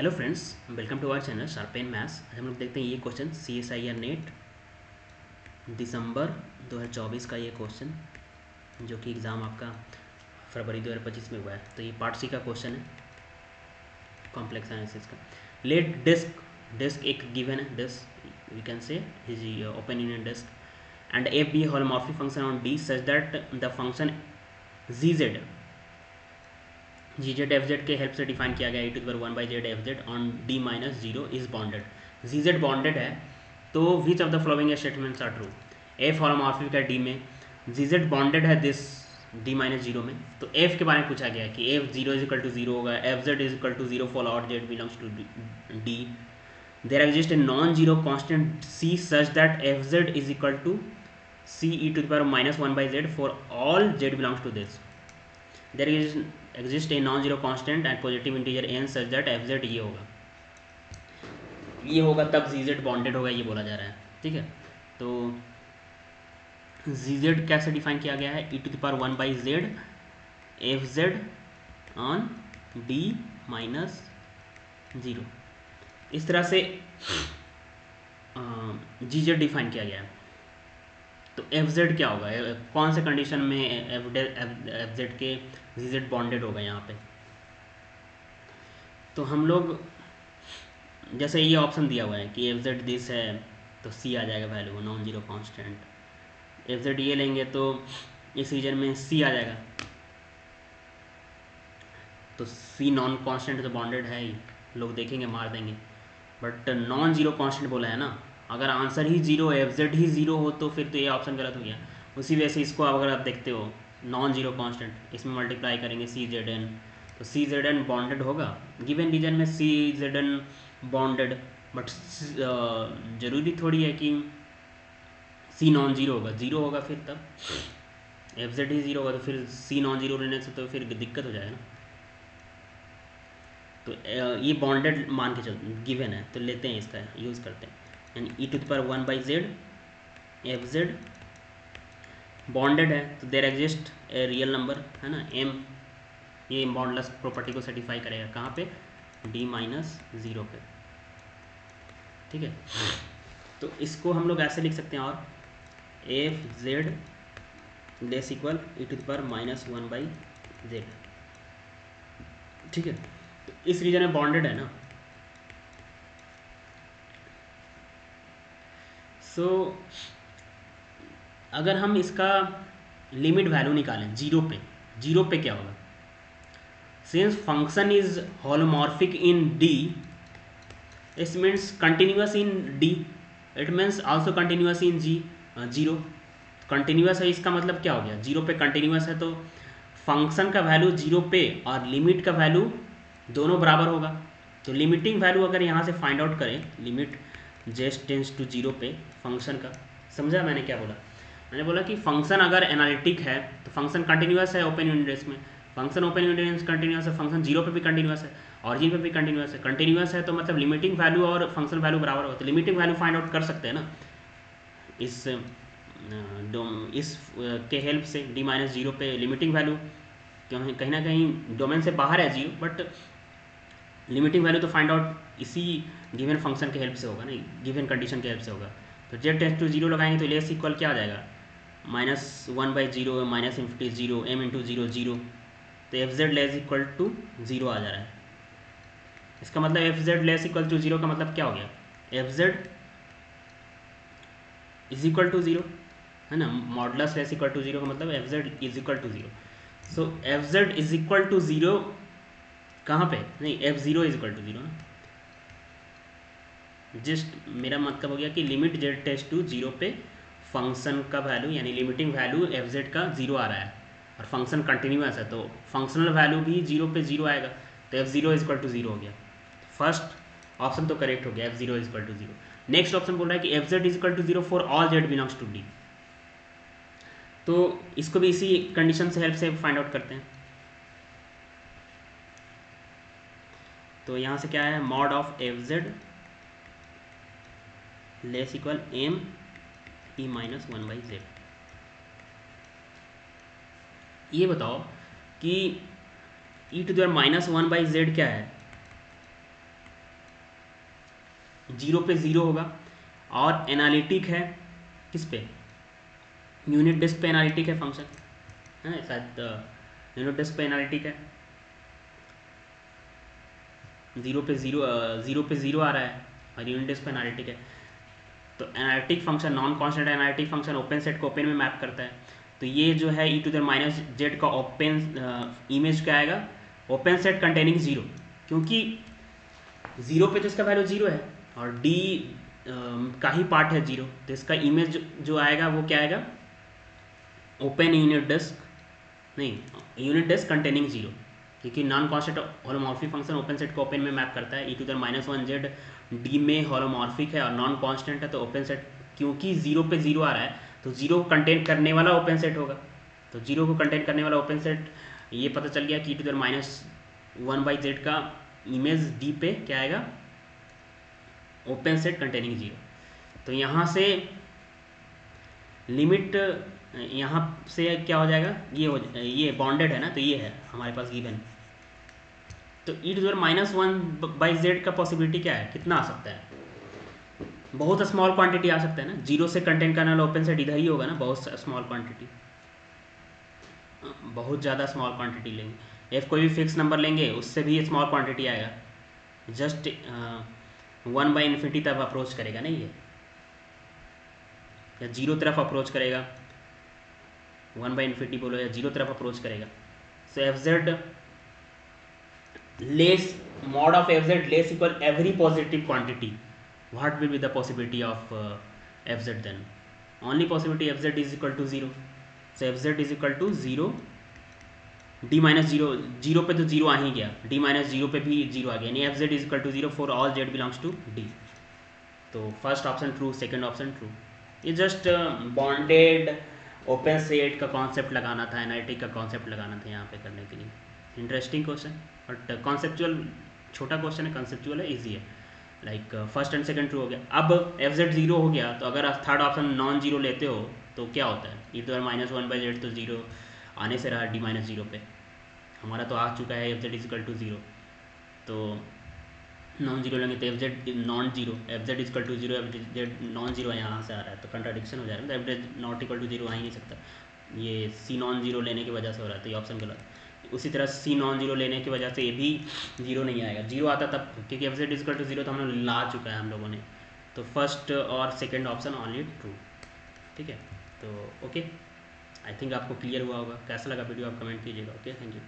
Hello friends, welcome to our channel sharpen maths. आज हम लोग देखते हैं ये क्वेश्चन CSIR नेट दिसंबर 2024 का ये क्वेश्चन जो कि एग्ज़ाम आपका फरवरी 2025 में हुआ है। तो ये पार्ट सी का क्वेश्चन है, कॉम्प्लेक्स एनालिसिस का। लेट डिस्क एक गिवन है, disc we can say is open union disc and F be homomorphic function on D such that the function G Z F Z के हेल्प से define किया गया e⁻1/z F Z on D minus zero is bounded. G Z bounded है तो which of the following statements are true. F homomorphic है D में, G Z bounded है this D minus zero में, तो एफ के बारे में पूछा गया है कि F zero is equal to zero होगा, F Z is equal to zero for all Z belongs to D. There exist a non zero constant C such that F Z is equal to C e⁻1/z for all Z belongs to this. There exist a non-zero constant and positive integer n such that fz ये होगा तब zz bonded होगा, ये बोला जा रहा है। ठीक है, तो zz कैसे डिफाइन किया गया है, e⁻1/z fz on d minus zero, इस तरह से gz डिफाइन किया गया है। तो fz क्या होगा, कौन से कंडीशन में fz के zz बॉन्डेड होगा यहाँ पे। तो हम लोग जैसे ये ऑप्शन दिया हुआ है कि fz दिस है तो c आ जाएगा value non zero constant. fz ये लेंगे तो इस रीजन में c आ जाएगा, तो c नॉन कांस्टेंट तो बॉन्डेड है ही, लोग देखेंगे मार देंगे, बट नॉन जीरो कांस्टेंट बोला है ना। अगर आंसर ही जीरो fz ही जीरो हो तो फिर तो ये ऑप्शन गलत हो गया। उसी वजह से इसको अगर आप देखते हो नॉन जीरो कांस्टेंट, इसमें मल्टीप्लाई करेंगे CZN, तो CZN बॉन्डेड होगा गिवन रीजन में, CZN बॉन्डेड, बट जरूरी थोड़ी है कि C नॉन जीरो होगा, जीरो होगा फिर तब fz ही जीरो होगा, तो फिर C नॉन जीरो लेने से तो फिर दिक्कत हो जाएगा ना। तो ये बॉन्डेड मान के चलते गिवन है तो लेते हैं, इसका यूज़ करते हैं। यानी e⁻1/z fz बॉन्डेड है तो there exist a real number है ना m, ये बॉन्डलेस प्रॉपर्टी को सेटिफाई करेगा कहाँ पे, d माइनस जीरो पे। ठीक है, तो इसको हम लोग ऐसे लिख सकते हैं, और fz लेस इक्वल e⁻1/z। ठीक है, तो इस रीजन में बॉन्डेड है ना। सो अगर हम इसका लिमिट वैल्यू निकालें जीरो पे क्या होगा, since function is homomorphic in D, it means continuous in D, it means also continuous in zero. Continuous है इसका मतलब क्या हो गया, जीरो पे कंटिन्यूअस है तो फंक्शन का वैल्यू जीरो पे और लिमिट का वैल्यू दोनों बराबर होगा। तो लिमिटिंग वैल्यू अगर यहाँ से फाइंड आउट करें, लिमिट जेस्ट टेंस टू जीरो पे फंक्शन का, समझा मैंने क्या बोला, मैंने बोला कि फंक्शन अगर एनालिटिक है तो फंक्शन कंटिन्यूअस है ओपन यूनिट में, फंक्शन ओपन यूनिट कंटिन्यूअस है, फंक्शन जीरो पे भी कंटिन्यूअस है, ऑरिजिन पे भी कंटिन्यूअस है। कंटिन्यूअस है तो मतलब लिमिटिंग वैल्यू और फंक्शन वैल्यू बराबर होगा, तो लिमिटिंग वैल्यू फाइंड आउट कर सकते हैं ना इस के हेल्प से। डी माइनस जीरो पे लिमिटिंग वैल्यू कहीं ना कहीं डोमेन से बाहर है जीरो, बट लिमिटिंग वैल्यू तो फाइंड आउट इसी गिवन फंक्शन के हेल्प से होगा, नहीं गिवन कंडीशन के हेल्प से होगा। तो जेड टेंस टू जीरो लगाएंगे तो लेस इक्वल क्या आ जाएगा, -1/0 minus infinity zero m into zero zero, तो F Z less equal to zero आ जा रहा है। इसका मतलब F Z less equal to zero का मतलब क्या हो गया, F Z is equal to zero है ना, modulus less equal to zero का मतलब F Z is equal to zero. So F Z is equal to zero कहाँ पे, नहीं F zero is equal to zero ना। जस्ट मेरा मतलब हो गया कि limit Z tends to zero पे फंक्शन का वैल्यू यानी लिमिटिंग वैल्यू एफ जेड का जीरो आ रहा है और फंक्शन कंटिन्यूअस है तो फंक्शनल वैल्यू भी जीरो पे जीरो आएगा, तो F zero is equal to zero हो गया। फर्स्ट ऑप्शन तो करेक्ट हो गया, F zero is equal to zero. Next option बोल रहा है कि F Z is equal to zero for all Z belongs to D, तो इसको भी इसी कंडीशन से हेल्प से फाइंड आउट करते हैं। तो यहाँ से क्या है, mod of F Z less equal m e⁻1/z। ये बताओ कि e⁻1/z क्या है, जीरो पे ज़ीरो होगा, और एनालिटिक है किस पे, यूनिट डिस्क पे एनालिटिक है फंक्शन, है ना, शायद यूनिट डिस्क पे एनालिटिक है, ज़ीरो पे ज़ीरो आ रहा है और यूनिट डिस्क पे एनालिटिक है। तो analytic function, non constant analytic function open set को ओपन में मैप करता है। तो ये जो है e⁻z का ओपन इमेज क्या आएगा, ओपन सेट कंटेनिंग जीरो, क्योंकि जीरो पे तो इसका वैल्यू जीरो है और डी का ही पार्ट है जीरो, तो इसका इमेज जो आएगा वो क्या आएगा, ओपन यूनिट डिस्क, नहीं, यूनिट डिस्क कंटेनिंग जीरो, क्योंकि non constant holomorphic function open set को ओपन में मैप करता है। e⁻1z डी में होलोमॉर्फिक है और नॉन कांस्टेंट है, तो ओपन सेट क्योंकि जीरो पे जीरो आ रहा है तो जीरो को कंटेन करने वाला ओपन सेट होगा। तो जीरो को कंटेन करने वाला ओपन सेट, ये पता चल गया कि e⁻1/z का इमेज डी पे क्या आएगा, ओपन सेट कंटेनिंग जीरो। तो यहाँ से लिमिट, यहाँ से क्या हो जाएगा, ये बॉन्डेड है ना, तो ये है हमारे पास गिवन। तो e⁻1/z का पॉसिबिलिटी क्या है, कितना आ सकता है, बहुत स्मॉल क्वांटिटी आ सकता है ना, जीरो से कंटेन करने वाला ओपन सेट इधर ही होगा ना, बहुत स्मॉल क्वांटिटी, बहुत ज़्यादा स्मॉल क्वांटिटी लेंगे, एफ कोई भी फिक्स नंबर लेंगे उससे भी स्मॉल क्वांटिटी आएगा, जस्ट 1/∞ तक अप्रोच करेगा नहीं ये, या जीरो तरफ अप्रोच करेगा, 1/∞ बोलो या जीरो तरफ अप्रोच करेगा। So F Z less, mod of fz less equal every positive quantity, what will be the possibility of fz then, only possibility fz is equal to 0, so fz is equal to 0, d-0, zero पे तो zero आ ही गया, d-0 पे भी zero आ गया, यानी fz is equal to 0 for all z belongs to d। तो first option true, second option true. ये जस्ट बॉन्डेड ओपन सेट का कॉन्सेप्ट लगाना था, एनालिटिक का कॉन्सेप्ट लगाना था यहाँ पे करने के लिए। इंटरेस्टिंग क्वेश्चन, बट कॉन्सेप्चुअल छोटा क्वेश्चन है, कॉन्सेप्चुअल है, इजी है, like first and second true हो गया। अब एफ जेड जीरो हो गया, तो अगर थर्ड ऑप्शन नॉन जीरो लेते हो तो क्या होता है, e⁻1/z तो जीरो आने से रहा, d-0 पे हमारा तो आ चुका है F Z is equal to zero, तो नॉन जीरो लेंगे तो F Z non zero, F Z is equal to zero, F Z non zero यहाँ से आ रहा है, तो कंट्राडिक्शन हो जाएगा, तो F Z not equal to zero आ ही नहीं सकता, ये सी नॉन जीरो लेने की वजह से हो रहा है, तो ये ऑप्शन गलत। उसी तरह सी नॉन जीरो लेने की वजह से ये भी जीरो नहीं आएगा, जीरो आता तब, क्योंकि F Z is equal to zero तो हम लोग ला चुका है हम लोगों ने, तो फर्स्ट और सेकेंड ऑप्शन ऑनली ट्रू। ठीक है, तो ओके, आई थिंक आपको क्लियर हुआ होगा, कैसा लगा वीडियो आप कमेंट कीजिएगा। Okay, thank you.